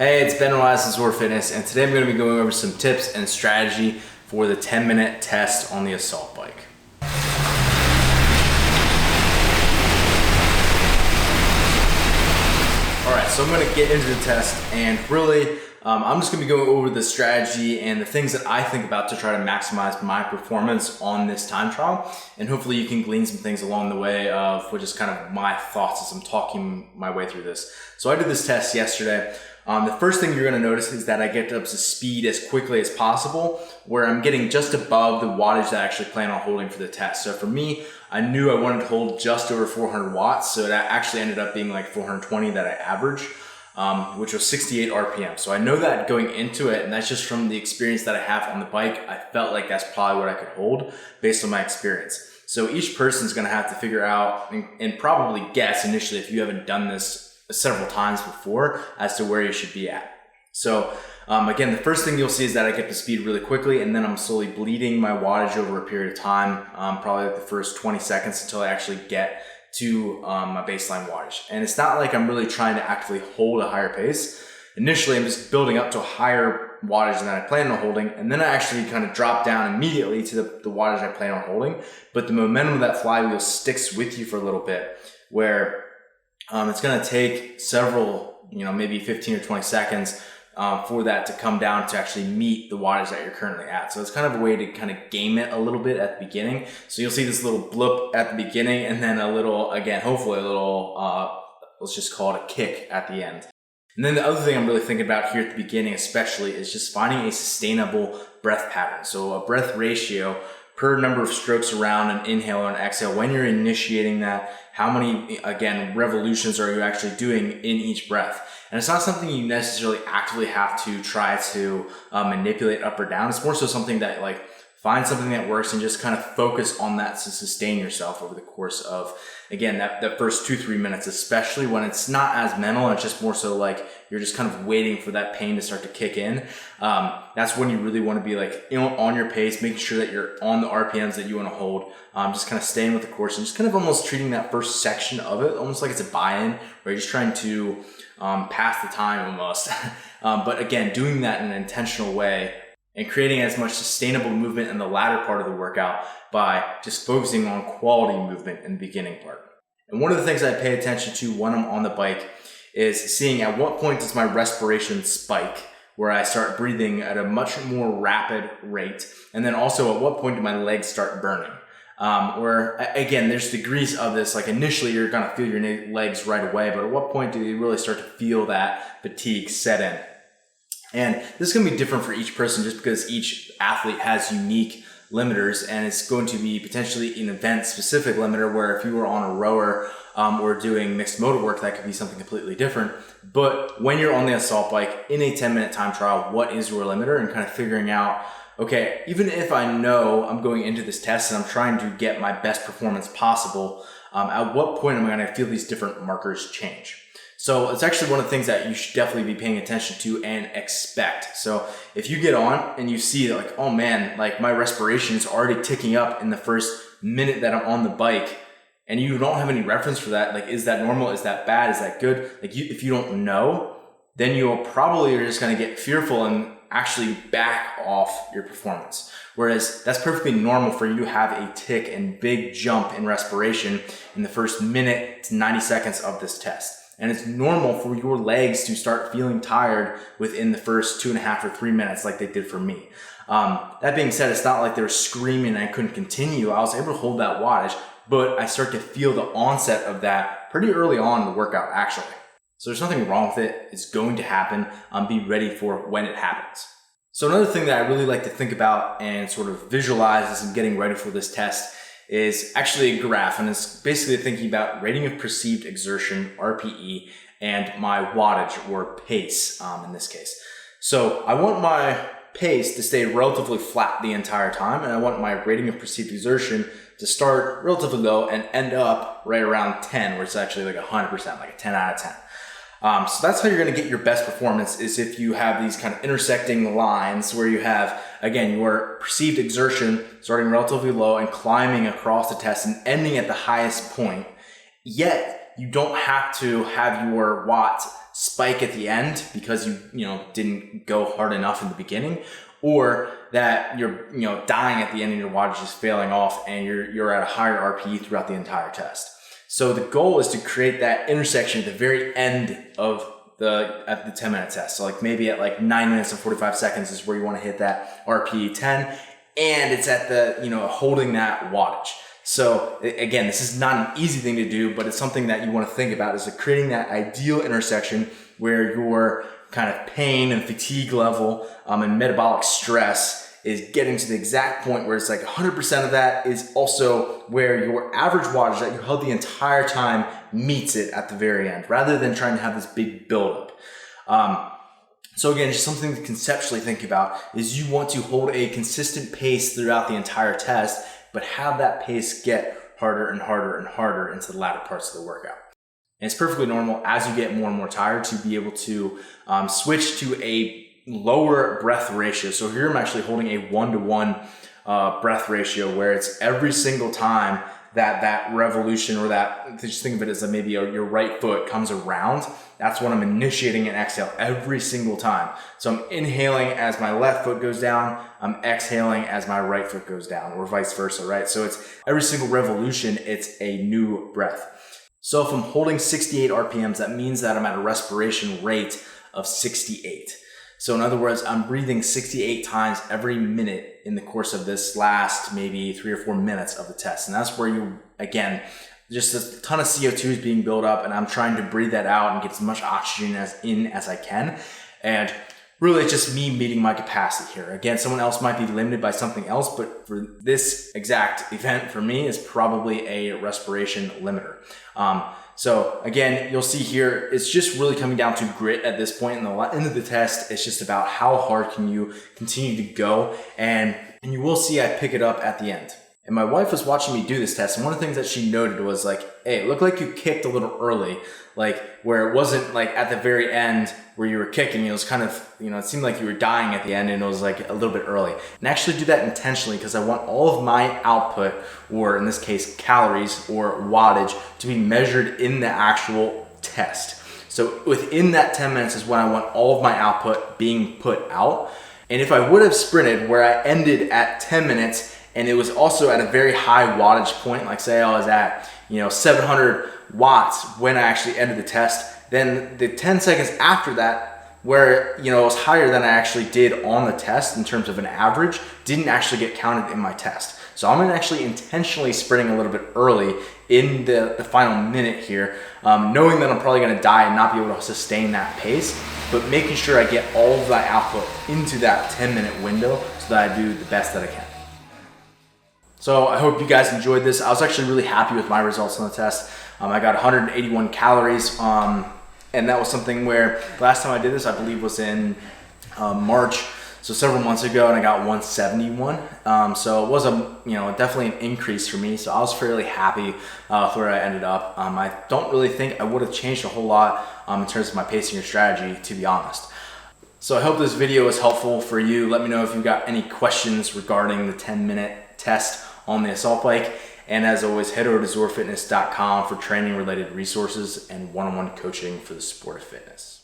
Hey, it's Ben Elias with ZOAR Fitness, and today I'm going to be going over some tips and strategy for the 10-minute test on the assault bike. Alright, so I'm going to get into the test, and really, I'm just going to be going over the strategy and the things that I think about to try to maximize my performance on this time trial, and hopefully you can glean some things along the way of which is kind of my thoughts as I'm talking my way through this. So I did this test yesterday. The first thing you're going to notice is that I get up to speed as quickly as possible, where I'm getting just above the wattage that I actually plan on holding for the test. So for me, I knew I wanted to hold just over 400 watts, so that actually ended up being like 420 that I averaged, which was 68 RPM. So I know that going into it, and that's just from the experience that I have on the bike, I felt like that's probably what I could hold based on my experience. So each person's going to have to figure out and probably guess initially, if you haven't done this several times before, as to where you should be at. So again, the first thing you'll see is that I get to speed really quickly, and then I'm slowly bleeding my wattage over a period of time, probably like the first 20 seconds until I actually get to my baseline wattage. And it's not like I'm really trying to actively hold a higher pace. Initially, I'm just building up to a higher wattage than I plan on holding, and then I actually kind of drop down immediately to the wattage I plan on holding. But the momentum of that flywheel sticks with you for a little bit, where it's going to take several, maybe 15 or 20 seconds for that to come down to actually meet the wattage that you're currently at. So it's kind of a way to kind of game it a little bit at the beginning. So you'll see this little blip at the beginning, and then a little, again, hopefully a little, let's just call it a kick at the end. And then the other thing I'm really thinking about here at the beginning especially is just finding a sustainable breath pattern. So a breath ratio per number of strokes around an inhale and exhale. When you're initiating that, how many, again, revolutions are you actually doing in each breath? And it's not something you necessarily actively have to try to manipulate up or down. It's more so something that find something that works and just kind of focus on that to sustain yourself over the course of, again, that first 2-3 minutes, especially when it's not as mental and it's just more so like you're just kind of waiting for that pain to start to kick in. That's when you really want to be on your pace, making sure that you're on the RPMs that you want to hold, just kind of staying with the course and just kind of almost treating that first section of it almost like it's a buy-in, where you're just trying to pass the time almost. But again, doing that in an intentional way and creating as much sustainable movement in the latter part of the workout by just focusing on quality movement in the beginning part. And one of the things I pay attention to when I'm on the bike is seeing at what point does my respiration spike, where I start breathing at a much more rapid rate, and then also at what point do my legs start burning. Where again, there's degrees of this, like initially you're gonna feel your legs right away, but at what point do you really start to feel that fatigue set in? And this is going to be different for each person, just because each athlete has unique limiters, and it's going to be potentially an event-specific limiter, where if you were on a rower or doing mixed motor work, that could be something completely different. But when you're on the assault bike in a 10-minute time trial, what is your limiter, and kind of figuring out, okay, even if I know I'm going into this test and I'm trying to get my best performance possible, at what point am I going to feel these different markers change? So it's actually one of the things that you should definitely be paying attention to and expect. So if you get on and you see oh man, my respiration is already ticking up in the first minute that I'm on the bike, and you don't have any reference for that, is that normal? Is that bad? Is that good? If you don't know, then you'll probably are just going to get fearful and actually back off your performance. Whereas that's perfectly normal for you to have a tick and big jump in respiration in the first minute to 90 seconds of this test. And it's normal for your legs to start feeling tired within the first 2.5 or 3 minutes, like they did for me. That being said, it's not like they were screaming and I couldn't continue. I was able to hold that wattage, but I start to feel the onset of that pretty early on in the workout, actually. So there's nothing wrong with it. It's going to happen. Be ready for when it happens. So another thing that I really like to think about and sort of visualize as I'm getting ready for this test is actually a graph, and it's basically thinking about rating of perceived exertion, RPE, and my wattage, or pace in this case. So I want my pace to stay relatively flat the entire time, and I want my rating of perceived exertion to start relatively low and end up right around 10, where it's actually 100%, like a 10 out of 10. So that's how you're going to get your best performance, is if you have these kind of intersecting lines where you have, again, your perceived exertion starting relatively low and climbing across the test and ending at the highest point. Yet you don't have to have your watts spike at the end because you didn't go hard enough in the beginning, or that you're dying at the end and your wattage is failing off and you're at a higher RPE throughout the entire test. So the goal is to create that intersection at the very end of the 10-minute test. So like maybe at like 9 minutes and 45 seconds is where you want to hit that RPE 10, and it's at the holding that wattage. So again, this is not an easy thing to do, but it's something that you want to think about, is creating that ideal intersection where your kind of pain and fatigue level and metabolic stress is getting to the exact point where it's like 100% of that is also where your average wattage that you held the entire time meets it at the very end, rather than trying to have this big buildup. So again, just something to conceptually think about is you want to hold a consistent pace throughout the entire test, but have that pace get harder and harder and harder into the latter parts of the workout. And it's perfectly normal as you get more and more tired to be able to switch to a lower breath ratio. So here I'm actually holding a 1-to-1 breath ratio, where it's every single time that revolution, or that, just think of it as maybe your right foot comes around, that's when I'm initiating an exhale every single time. So I'm inhaling as my left foot goes down, I'm exhaling as my right foot goes down, or vice versa, right? So it's every single revolution, it's a new breath. So if I'm holding 68 RPMs, that means that I'm at a respiration rate of 68. So in other words, I'm breathing 68 times every minute in the course of this last maybe 3 or 4 minutes of the test. And that's where you, again, just a ton of CO2 is being built up, and I'm trying to breathe that out and get as much oxygen as I can. And really, it's just me meeting my capacity here. Again, someone else might be limited by something else, but for this exact event, for me, is probably a respiration limiter. So again, you'll see here, it's just really coming down to grit at this point. In the end of the test, it's just about how hard can you continue to go, and you will see I pick it up at the end. And my wife was watching me do this test, and one of the things that she noted was like, hey, it looked like you kicked a little early, like where it wasn't like at the very end where you were kicking, it was kind of, it seemed like you were dying at the end, and it was like a little bit early. And I actually do that intentionally because I want all of my output, or in this case, calories or wattage, to be measured in the actual test. So within that 10 minutes is when I want all of my output being put out. And if I would have sprinted where I ended at 10 minutes, and it was also at a very high wattage point, like say I was at 700 watts when I actually ended the test, then the 10 seconds after that, where it was higher than I actually did on the test in terms of an average, didn't actually get counted in my test. So I'm actually intentionally sprinting a little bit early in the final minute here, knowing that I'm probably going to die and not be able to sustain that pace, but making sure I get all of that output into that 10-minute window so that I do the best that I can. So I hope you guys enjoyed this. I was actually really happy with my results on the test. I got 181 calories, and that was something where the last time I did this, I believe, was in March, so several months ago, and I got 171. So it was definitely an increase for me. So I was fairly happy with where I ended up. I don't really think I would have changed a whole lot in terms of my pacing or strategy, to be honest. So I hope this video was helpful for you. Let me know if you've got any questions regarding the 10-minute test on the assault bike. And as always, head over to ZOARfitness.com for training related resources and one-on-one coaching for the sport of fitness.